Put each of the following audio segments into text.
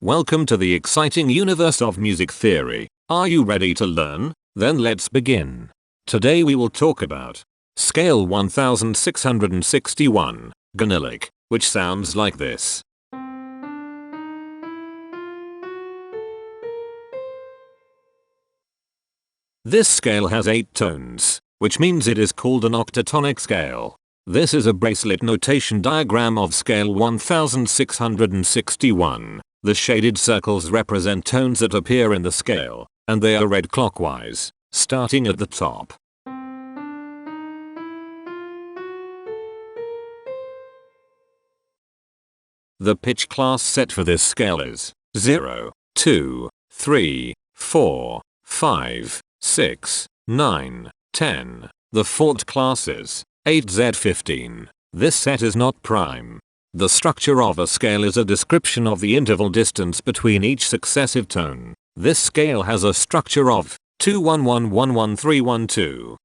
Welcome to the exciting universe of music theory. Are you ready to learn? Then let's begin. Today we will talk about scale 1661, Gonyllic, which sounds like this. This scale has 8 tones, which means it is called an octatonic scale. This is a bracelet notation diagram of scale 1661. The shaded circles represent tones that appear in the scale, and they are read clockwise, starting at the top. The pitch class set for this scale is 0, 2, 3, 4, 5, 6, 9, 10. The fault class is 8Z15. This set is not prime. The structure of a scale is a description of the interval distance between each successive tone. This scale has a structure of 2-1-1-1-1-3-1-2.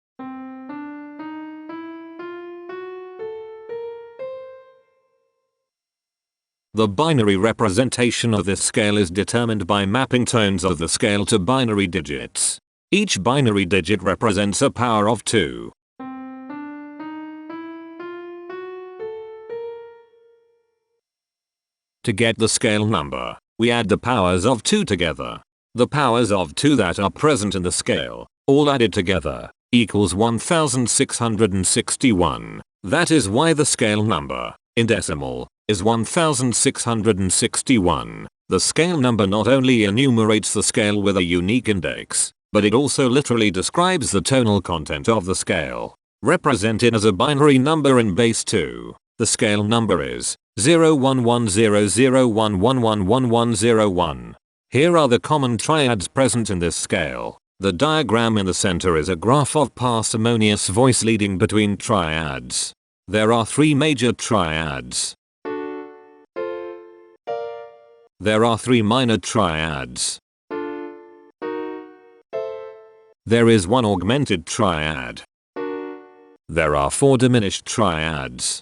The binary representation of this scale is determined by mapping tones of the scale to binary digits. Each binary digit represents a power of 2. To get the scale number, we add the powers of 2 together. The powers of 2 that are present in the scale, all added together, equals 1661. That is why the scale number, in decimal, is 1661. The scale number not only enumerates the scale with a unique index, but it also literally describes the tonal content of the scale. Represented as a binary number in base 2, the scale number is 01100111101. Here are the common triads present in this scale. The diagram in the center is a graph of parsimonious voice leading between triads. There are 3 major triads. There are 3 minor triads. There is 1 augmented triad. There are 4 diminished triads.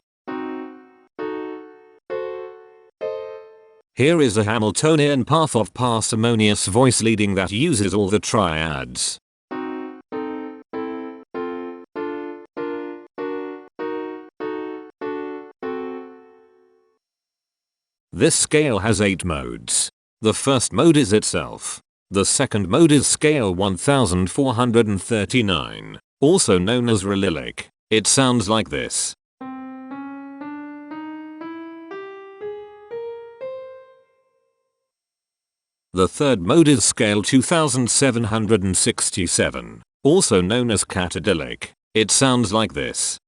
Here is a Hamiltonian path of parsimonious voice leading that uses all the triads. This scale has 8 modes. The first mode is itself. The second mode is scale 1439, also known as Gonyllic. It sounds like this. The third mode is scale 2767, also known as octatonic. It sounds like this.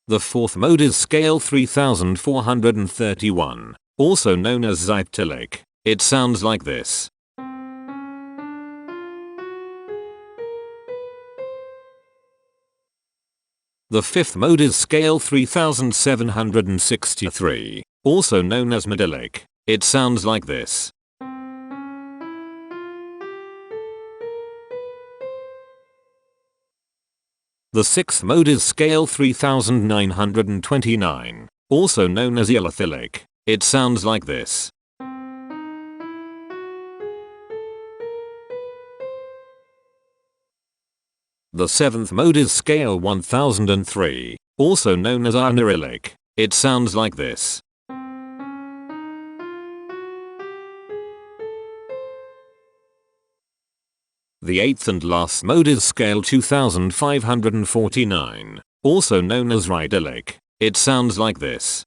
The fourth mode is scale 3431, also known as octatonic. It sounds like this. The fifth mode is scale 3763, also known as Gonyllic. It sounds like this. The sixth mode is scale 3929, also known as octatonic. It sounds like this. The seventh mode is scale 1003, also known as Gonyllic. It sounds like this. The eighth and last mode is scale 2549, also known as Gonyllic. It sounds like this.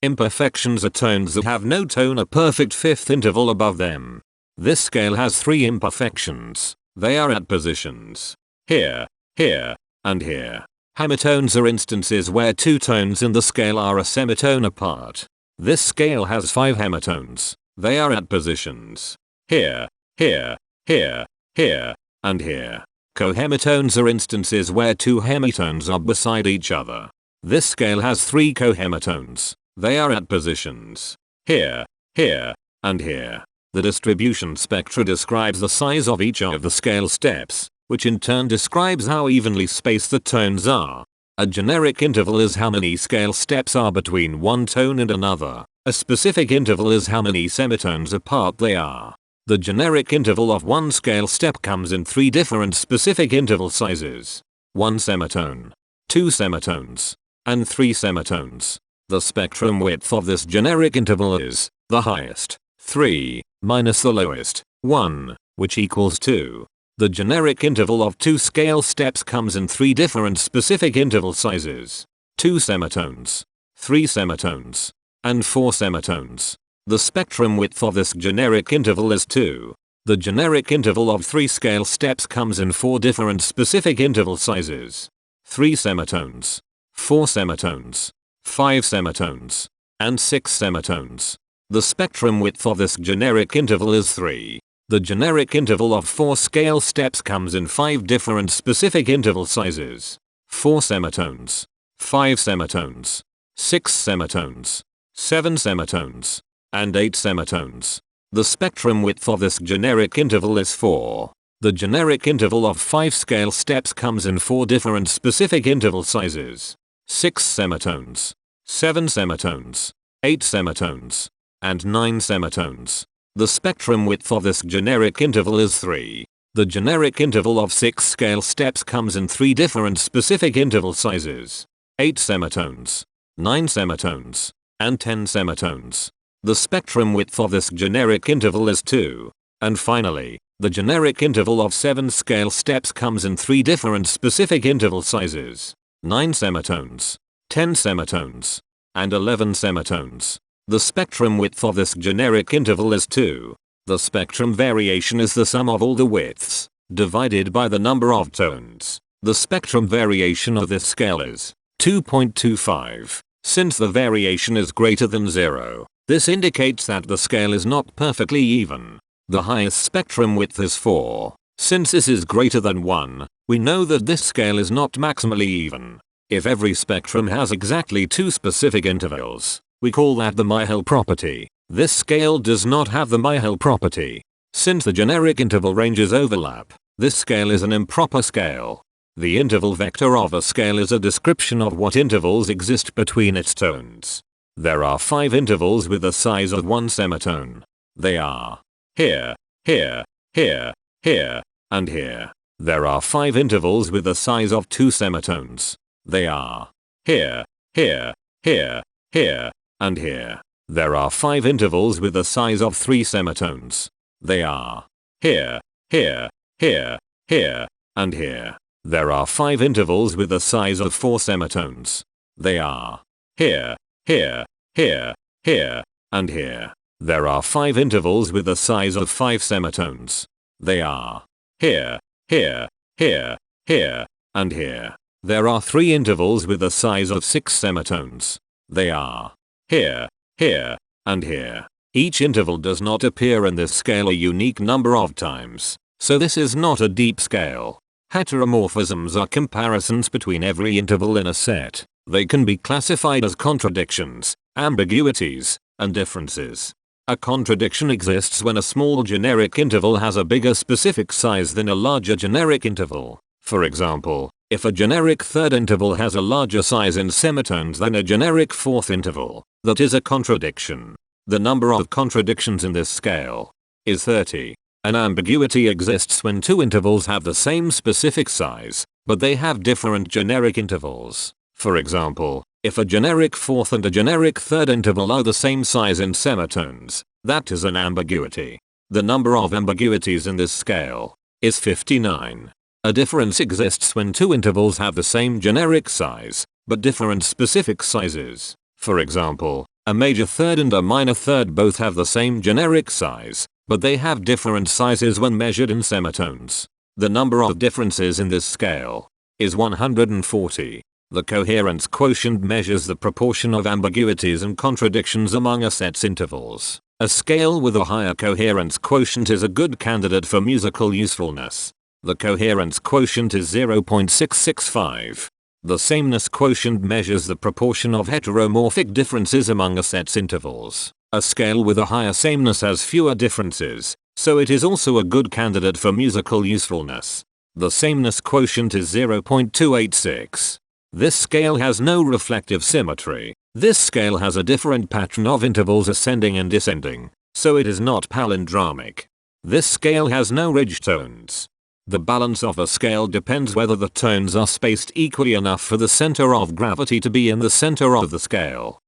Imperfections are tones that have no tone a perfect fifth interval above them. This scale has 3 imperfections. They are at positions here, here, and here. Hemitones are instances where 2 tones in the scale are a semitone apart. This scale has 5 hemitones. They are at positions here, here, here, here, and here. Cohemitones are instances where 2 hemitones are beside each other. This scale has 3 cohemitones. They are at positions here, here, and here. The distribution spectra describes the size of each of the scale steps, which in turn describes how evenly spaced the tones are. A generic interval is how many scale steps are between one tone and another. A specific interval is how many semitones apart they are. The generic interval of one scale step comes in 3 different specific interval sizes: 1 semitone, 2 semitones, and 3 semitones. The spectrum width of this generic interval is the highest, 3, minus the lowest, 1, which equals 2. The generic interval of 2 scale steps comes in 3 different specific interval sizes: 2 semitones, 3 semitones, and 4 semitones. The spectrum width of this generic interval is 2. The generic interval of 3 scale steps comes in 4 different specific interval sizes: 3 semitones, 4 semitones, 5 semitones, and 6 semitones. The spectrum width of this generic interval is 3. The generic interval of 4 scale steps comes in 5 different specific interval sizes: 4 semitones, 5 semitones, 6 semitones, 7 semitones, and 8 semitones. The spectrum width of this generic interval is 4. The generic interval of 5 scale steps comes in 4 different specific interval sizes: 6 semitones, 7 semitones, 8 semitones, and 9 semitones. The spectrum width of this generic interval is 3. The generic interval of 6 scale steps comes in 3 different specific interval sizes: 8 semitones, 9 semitones, and 10 semitones. The spectrum width of this generic interval is 2. And finally, the generic interval of 7 scale steps comes in 3 different specific interval sizes: 9 semitones, 10 semitones, and 11 semitones. The spectrum width of this generic interval is 2. The spectrum variation is the sum of all the widths, divided by the number of tones. The spectrum variation of this scale is 2.25. Since the variation is greater than 0, this indicates that the scale is not perfectly even. The highest spectrum width is 4. Since this is greater than 1, we know that this scale is not maximally even. If every spectrum has exactly 2 specific intervals, we call that the Myhill property. This scale does not have the Myhill property. Since the generic interval ranges overlap, this scale is an improper scale. The interval vector of a scale is a description of what intervals exist between its tones. There are 5 intervals with the size of 1 semitone. They are here, here, here, here, and here. There are 5 intervals with the size of 2 semitones. They are here, here, here, here, and here. There are 5 intervals with the size of 3 semitones. They are here, here, here, here, and here. There are 5 intervals with the size of 4 semitones. They are here, here, here, here, and here. There are 5 intervals with the size of 5 semitones. They are here, here, here, here, and here. There are 3 intervals with the size of 6 semitones. They are here, here, and here. Each interval does not appear in this scale a unique number of times, so this is not a deep scale. Heteromorphisms are comparisons between every interval in a set. They can be classified as contradictions, ambiguities, and differences. A contradiction exists when a small generic interval has a bigger specific size than a larger generic interval. For example, if a generic third interval has a larger size in semitones than a generic fourth interval, that is a contradiction. The number of contradictions in this scale is 30. An ambiguity exists when 2 intervals have the same specific size, but they have different generic intervals. For example, if a generic fourth and a generic third interval are the same size in semitones, that is an ambiguity. The number of ambiguities in this scale is 59. A difference exists when 2 intervals have the same generic size, but different specific sizes. For example, a major third and a minor third both have the same generic size, but they have different sizes when measured in semitones. The number of differences in this scale is 140. The coherence quotient measures the proportion of ambiguities and contradictions among a set's intervals. A scale with a higher coherence quotient is a good candidate for musical usefulness. The coherence quotient is 0.665. The sameness quotient measures the proportion of heteromorphic differences among a set's intervals. A scale with a higher sameness has fewer differences, so it is also a good candidate for musical usefulness. The sameness quotient is 0.286. This scale has no reflective symmetry. This scale has a different pattern of intervals ascending and descending, so it is not palindromic. This scale has no ridge tones. The balance of a scale depends whether the tones are spaced equally enough for the center of gravity to be in the center of the scale.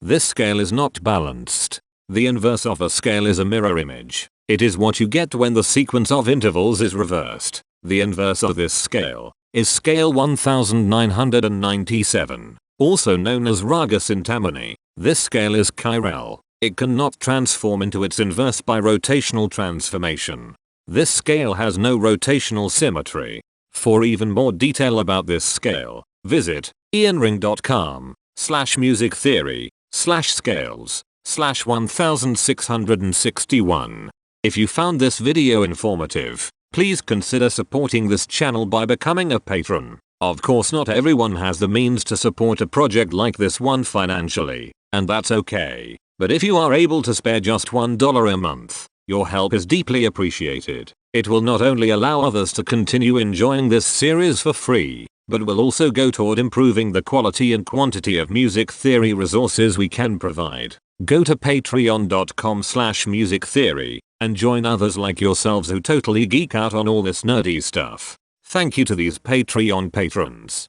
This scale is not balanced. The inverse of a scale is a mirror image. It is what you get when the sequence of intervals is reversed. The inverse of this scale is scale 1997, also known as Raga Sintamani. This scale is chiral. It cannot transform into its inverse by rotational transformation. This scale has no rotational symmetry. For even more detail about this scale, visit ianring.com/musictheory/scales/1661. If you found this video informative, please consider supporting this channel by becoming a patron. Of course, not everyone has the means to support a project like this one financially, and that's okay. But if you are able to spare just $1 a month, your help is deeply appreciated. It will not only allow others to continue enjoying this series for free, but will also go toward improving the quality and quantity of music theory resources we can provide. Go to patreon.com/musictheory and join others like yourselves who totally geek out on all this nerdy stuff. Thank you to these Patreon patrons.